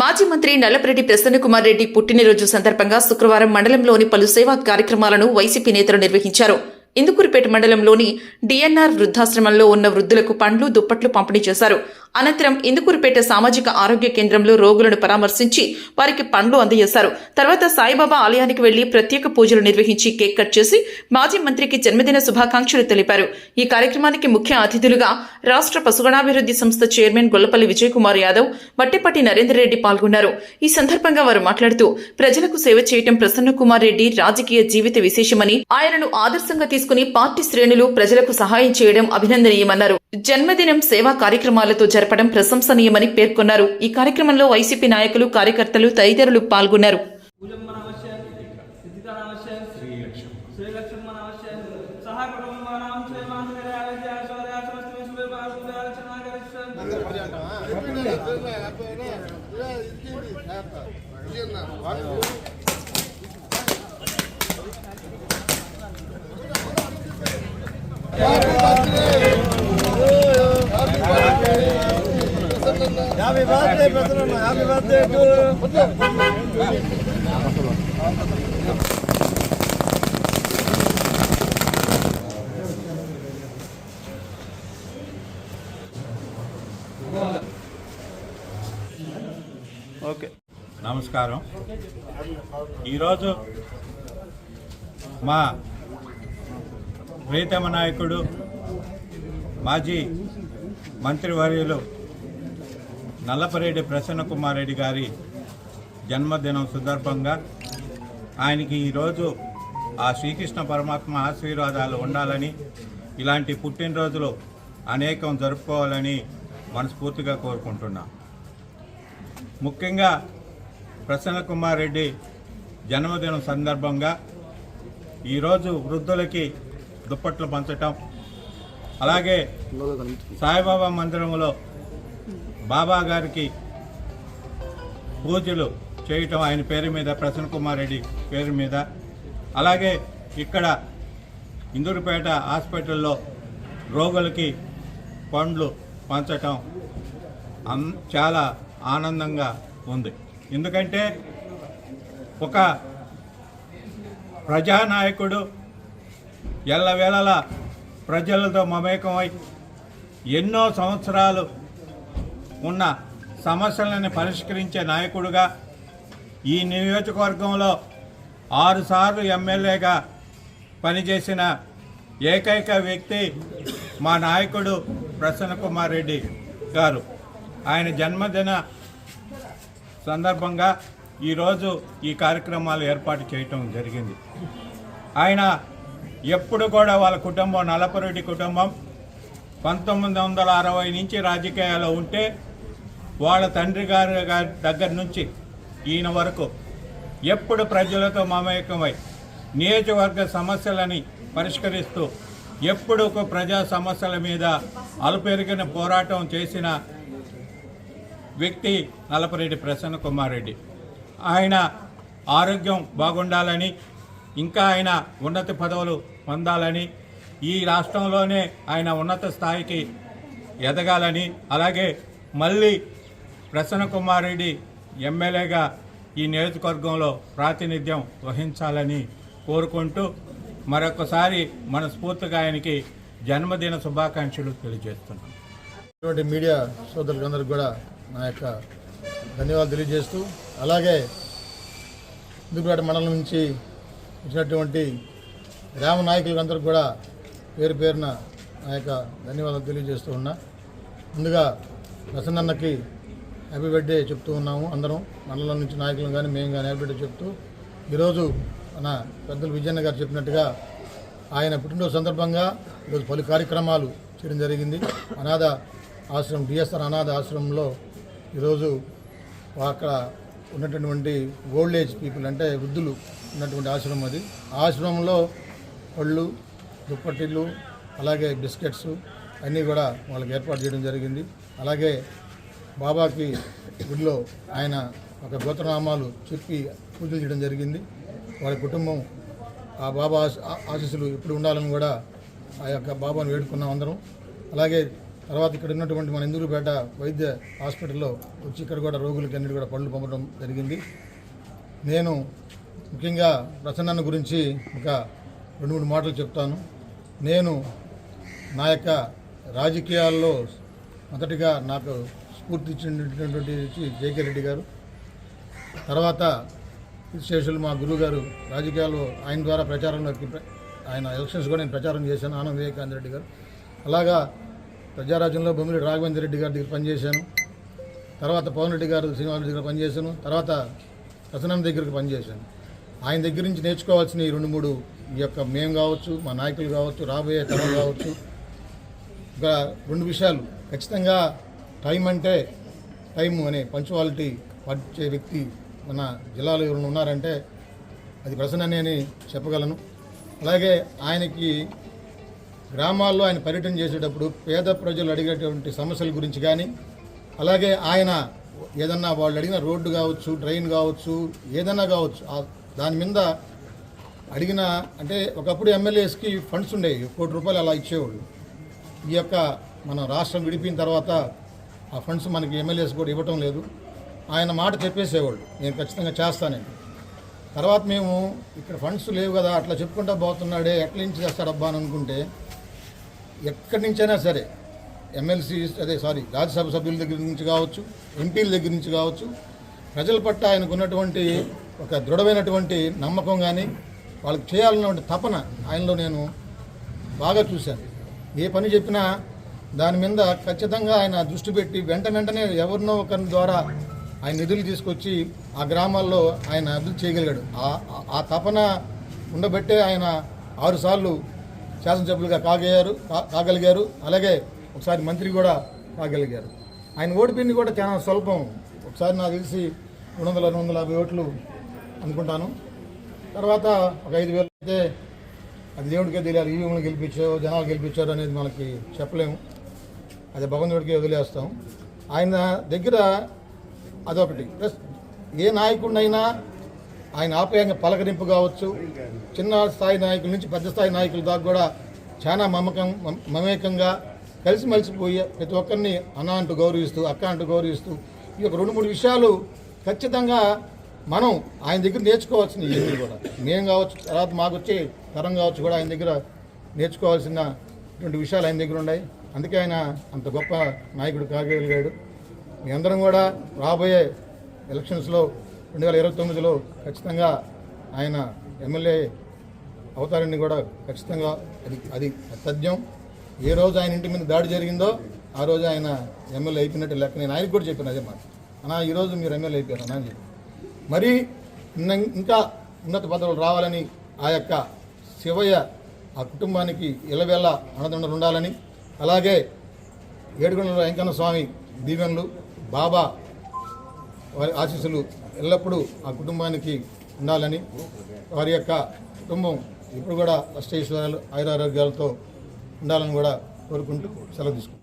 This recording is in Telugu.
మాజీ మంత్రి నల్లపరెడ్డి ప్రసన్నకుమార్ రెడ్డి పుట్టినరోజు సందర్భంగా శుక్రవారం మండలంలోని పలు సేవా కార్యక్రమాలను వైసీపీ నేతలు నిర్వహించారు. ఇందుకూరుపేట మండలంలోని డిఎన్ఆర్ వృద్ధాశ్రమంలో ఉన్న వృద్ధులకు పండ్లు, దుప్పట్లు పంపిణీ చేశారు. అనంతరం ఇందుకూరుపేట సామాజిక ఆరోగ్య కేంద్రంలో రోగులను పరామర్శించి వారికి పండ్లు అందజేశారు. తర్వాత సాయిబాబా ఆలయానికి వెళ్లి ప్రత్యేక పూజలు నిర్వహించి కేక్ కట్ చేసి మాజీ మంత్రికి జన్మదిన శుభాకాంక్షలు తెలిపారు. ఈ కార్యక్రమానికి ముఖ్య అతిథులుగా రాష్ట్ర పశుగణాభివృద్ధి సంస్థ చైర్మన్ గొల్లపల్లి విజయకుమార్ యాదవ్, వట్టిపట్టి నరేందర్ రెడ్డి పాల్గొన్నారు. ఈ సందర్భంగా వారు మాట్లాడుతూ ప్రజలకు సేవ చేయడం ప్రసన్నకుమార్ రెడ్డి రాజకీయ జీవిత విశేషమని, ఆయనను ఆదర్శంగా తీసుకుని పార్టీ శ్రేణులు ప్రజలకు సహాయం చేయడం అభినందనీయమన్నారు. జన్మదినం సేవా కార్యక్రమాలతో జరపడం ప్రశంసనీయమని పేర్కొన్నారు. ఈ కార్యక్రమంలో వైసీపీ నాయకులు, కార్యకర్తలు తదితరులు పాల్గొన్నారు. Happy birthday, President. Happy birthday to okay, నమస్కారం. ఈరోజు మా ప్రియతమ నాయకుడు మాజీ మంత్రివర్యులు నల్లపరెడ్డి ప్రసన్నకుమార్ రెడ్డి గారి జన్మదినం సందర్భంగా ఆయనకి ఈరోజు ఆ శ్రీకృష్ణ పరమాత్మ ఆశీర్వాదాలు ఉండాలని, ఇలాంటి పుట్టినరోజులు అనేకం జరుపుకోవాలని మనస్ఫూర్తిగా కోరుకుంటున్నాం. ముఖ్యంగా ప్రసన్నకుమార్ రెడ్డి జన్మదినం సందర్భంగా ఈరోజు వృద్ధులకి దుప్పట్లు పంచటం, అలాగే సాయిబాబా మందిరంలో బాబా గారికి పూజలు చేయటం ఆయన పేరు మీద, ప్రసన్నకుమార్ రెడ్డి పేరు మీద, అలాగే ఇక్కడ ఇందూరుపేట హాస్పిటల్లో రోగులకి పండ్లు పంచటం చాలా ఆనందంగా ఉంది. ఎందుకంటే ఒక ప్రజానాయకుడు ఎల్లవేళలా ప్రజలతో మమేకమై ఎన్నో సంవత్సరాలు ఉన్న సమస్యలను పరిష్కరించే నాయకుడుగా, ఈ నియోజకవర్గంలో 6 సార్లు ఎమ్మెల్యేగా పనిచేసిన ఏకైక వ్యక్తి మా నాయకుడు ప్రసన్నకుమార్ రెడ్డి గారు. ఆయన జన్మదిన సందర్భంగా ఈరోజు ఈ కార్యక్రమాలు ఏర్పాటు చేయటం జరిగింది. ఆయన ఎప్పుడు కూడా వాళ్ళ కుటుంబం, నల్లపరెడ్డి కుటుంబం 1960 నుంచి రాజకీయాల్లో ఉంటే వాళ్ళ తండ్రి గారి దగ్గర నుంచి ఈయన వరకు ఎప్పుడు ప్రజలతో మమేకమై నియోజకవర్గ సమస్యలని పరిష్కరిస్తూ ఎప్పుడు ఒక ప్రజా సమస్యల మీద అలుపెరిగిన పోరాటం చేసిన వ్యక్తి నల్లపరెడ్డి ప్రసన్నకుమార్ రెడ్డి. ఆయన ఆరోగ్యం బాగుండాలని, ఇంకా ఆయన ఉన్నత పదవులు పొందాలని, ఈ రాష్ట్రంలోనే ఆయన ఉన్నత స్థాయికి ఎదగాలని, అలాగే మళ్ళీ ప్రసన్నకుమార్ రెడ్డి ఎమ్మెల్యేగా ఈ నియోజకవర్గంలో ప్రాతినిధ్యం వహించాలని కోరుకుంటూ మరొకసారి మనస్ఫూర్తిగా ఆయనకి జన్మదిన శుభాకాంక్షలు తెలియజేస్తున్నాను. ఇటువంటి మీడియా సోదరులందరికీ కూడా నా యొక్క ధన్యవాదాలు తెలియజేస్తూ, అలాగే ఇందుపేట మండలం నుంచి వచ్చినటువంటి గ్రామ నాయకులందరికీ కూడా పేరు పేరున నా యొక్క ధన్యవాదాలు తెలియజేస్తూ ఉన్నా. ముందుగా ప్రసన్నన్నకి హ్యాపీ బర్త్డే చెప్తూ ఉన్నాము. అందరం మండలం నుంచి నాయకులు కానీ మేము కానీ హ్యాపీ బర్త్డే చెప్తూ, ఈరోజు మన పెద్దలు విజయన్న గారు చెప్పినట్టుగా ఆయన పుట్టినరోజు సందర్భంగా ఈరోజు పలు కార్యక్రమాలు చేయడం జరిగింది. అనాథ ఆశ్రమం, డిఎస్ఆర్ అనాథ ఆశ్రమంలో ఈరోజు అక్కడ ఉన్నటువంటి ఓల్డ్ ఏజ్ పీపుల్, అంటే వృద్ధులు ఉన్నటువంటి ఆశ్రమం అది. ఆ ఆశ్రమంలో పళ్ళు, దుప్పటిళ్ళు, అలాగే బిస్కెట్స్ అన్నీ కూడా వాళ్ళకి ఏర్పాటు చేయడం జరిగింది. అలాగే బాబాకి గుడిలో ఆయన ఒక గోత్రనామాలు చెప్పి పూజలు చేయడం జరిగింది. వారి కుటుంబం ఆ బాబా ఆశీస్సులు ఇప్పుడు ఉండాలని కూడా ఆ యొక్క బాబాను వేడుకున్నాం అందరం. అలాగే తర్వాత ఇక్కడ ఉన్నటువంటి మన ఇందూరుపేట వైద్య హాస్పిటల్లో వచ్చి ఇక్కడ కూడా రోగులకి అన్నిటి కూడా పళ్ళు పంపడం జరిగింది. నేను ముఖ్యంగా ప్రసన్న గురించి ఇంకా 2-3 మాటలు చెప్తాను. నేను నా యొక్క రాజకీయాల్లో మొదటిగా నాకు స్ఫూర్తి ఇచ్చినటువంటి జేకే రెడ్డి గారు, తర్వాత శేషులు మా గురువు గారు రాజకీయాల్లో ఆయన ద్వారా ప్రచారంలోకి ఆయన ఎలక్షన్స్ కూడా నేను ప్రచారం చేశాను, ఆనంద్ వివేకానంద రెడ్డి గారు. అలాగా ప్రజారాజ్యంలో బొమ్మిరెడ్డి రాఘవేంద్ర రెడ్డి గారి దగ్గర పనిచేశాను, తర్వాత పవన్ రెడ్డి గారు శ్రీనివాస్ దగ్గర పనిచేశాను, తర్వాత ప్రసన్న దగ్గరికి పనిచేశాను. ఆయన దగ్గర నుంచి నేర్చుకోవాల్సిన ఈ 2-3 ఈ యొక్క మేము కావచ్చు, మా నాయకులు కావచ్చు, రాబోయే తరం కావచ్చు, ఇంకా 2 విషయాలు ఖచ్చితంగా టైం అంటే టైం అనే పంచువాలిటీ పాటించే వ్యక్తి మన జిల్లాలో ఎవరైనా ఉన్నారంటే అది ప్రసన్న అని చెప్పగలను. అలాగే ఆయనకి గ్రామాల్లో ఆయన పర్యటన చేసేటప్పుడు పేద ప్రజలు అడిగేటువంటి సమస్యల గురించి కానీ, అలాగే ఆయన ఏదన్నా వాళ్ళు అడిగిన రోడ్డు కావచ్చు, ట్రైన్ కావచ్చు, ఏదన్నా కావచ్చు, దాని మీద అడిగిన అంటే ఒకప్పుడు ఎమ్మెల్యేస్కి ఫండ్స్ ఉండేవి, 1 కోటి రూపాయలు అలా ఇచ్చేవాళ్ళు. ఈ యొక్క మన రాష్ట్రం విడిపోయిన తర్వాత ఆ ఫండ్స్ మనకి ఎమ్మెల్యేస్ కూడా ఇవ్వటం లేదు. ఆయన మాట చెప్పేసేవాళ్ళు, నేను ఖచ్చితంగా చేస్తానని. తర్వాత మేము ఇక్కడ ఫండ్స్ లేవు కదా, అట్లా చెప్పుకుంటా పోతున్నాడే, ఎట్ల నుంచి చేస్తాడబ్బా అని అనుకుంటే ఎక్కడి నుంచైనా సరే రాజ్యసభ సభ్యుల దగ్గర నుంచి కావచ్చు, ఎంపీల దగ్గర నుంచి కావచ్చు, ప్రజల పట్ల ఆయనకు ఉన్నటువంటి ఒక దృఢమైనటువంటి నమ్మకం కానీ వాళ్ళకి చేయాలన్నటువంటి తపన ఆయనలో నేను బాగా చూశాను. ఏ పని చెప్పినా దాని మీద ఖచ్చితంగా ఆయన దృష్టి పెట్టి వెంటనే ఎవరినో ఒకరి ద్వారా ఆయన నిధులు తీసుకొచ్చి ఆ గ్రామాల్లో ఆయన అభివృద్ధి చేయగలిగాడు. ఆ తపన ఉండబట్టే ఆయన 6 సార్లు శాసనసభ్యులుగా కాగలిగారు. అలాగే ఒకసారి మంత్రి కూడా కాగలిగారు. ఆయన ఓడిపోయింది కూడా చాలా స్వల్పం, ఒకసారి నాకు తెలిసి 200-250 ఓట్లు అనుకుంటాను. తర్వాత ఒక 5,000 అయితే అది దేవుడికే తెలియాలి, ఈవీఎంలు గెలిపించారు, జనాలు గెలిపించారు అనేది మనకి చెప్పలేము, అది భగవంతుడికే వదిలేస్తాం. ఆయన దగ్గర అదొకటి. ప్లస్ ఏ నాయకుడినైనా ఆయన ఆప్యాయంగా పలకరింపు కావచ్చు, చిన్న స్థాయి నాయకుల నుంచి పెద్ద స్థాయి నాయకుల దాకా కూడా చాలా మమేకంగా కలిసిమెలిసిపోయి ప్రతి ఒక్కరిని అన్న అంటూ గౌరవిస్తూ, అక్క అంటూ గౌరవిస్తూ, ఈ యొక్క 2-3 విషయాలు ఖచ్చితంగా మనం ఆయన దగ్గర నేర్చుకోవాల్సిన ఇవన్నీ కూడా మేము కావచ్చు, తర్వాత మాకు వచ్చే తరం కావచ్చు కూడా ఆయన దగ్గర నేర్చుకోవాల్సినటువంటి విషయాలు ఆయన దగ్గర ఉన్నాయి. అందుకే ఆయన అంత గొప్ప నాయకుడు కాగలిగాడు. మీ అందరం కూడా రాబోయే ఎలక్షన్స్లో 2029లో ఖచ్చితంగా ఆయన ఎమ్మెల్యే అవుతారని కూడా ఖచ్చితంగా అది తథ్యం. ఏ రోజు ఆయన ఇంటి మీద దాడి జరిగిందో ఆ రోజు ఆయన ఎమ్మెల్యే అయిపోయినట్టు లెక్క. నేను ఆయనకు కూడా చెప్పాను అదే మాట, అన్నా ఈరోజు మీరు ఎమ్మెల్యే అయిపోయారు అన్నా అని చెప్పి. మరి ఇంకా ఉన్నత పదవులు రావాలని ఆ యొక్క శివయ్య ఆ కుటుంబానికి ఇలవేళ అన్నదండలు ఉండాలని, అలాగే ఏడుకొండల వెంకన్న స్వామి దీవెనలు, బాబా వారి ఆశీస్సులు ఎల్లప్పుడూ ఆ కుటుంబానికి ఉండాలని, వారి యొక్క కుటుంబం ఇప్పుడు కూడా అష్టైశ్వర్యాలు ఆయురారోగ్యాలతో ఉండాలని కూడా కోరుకుంటూ సెలవు తీసుకుంటాం.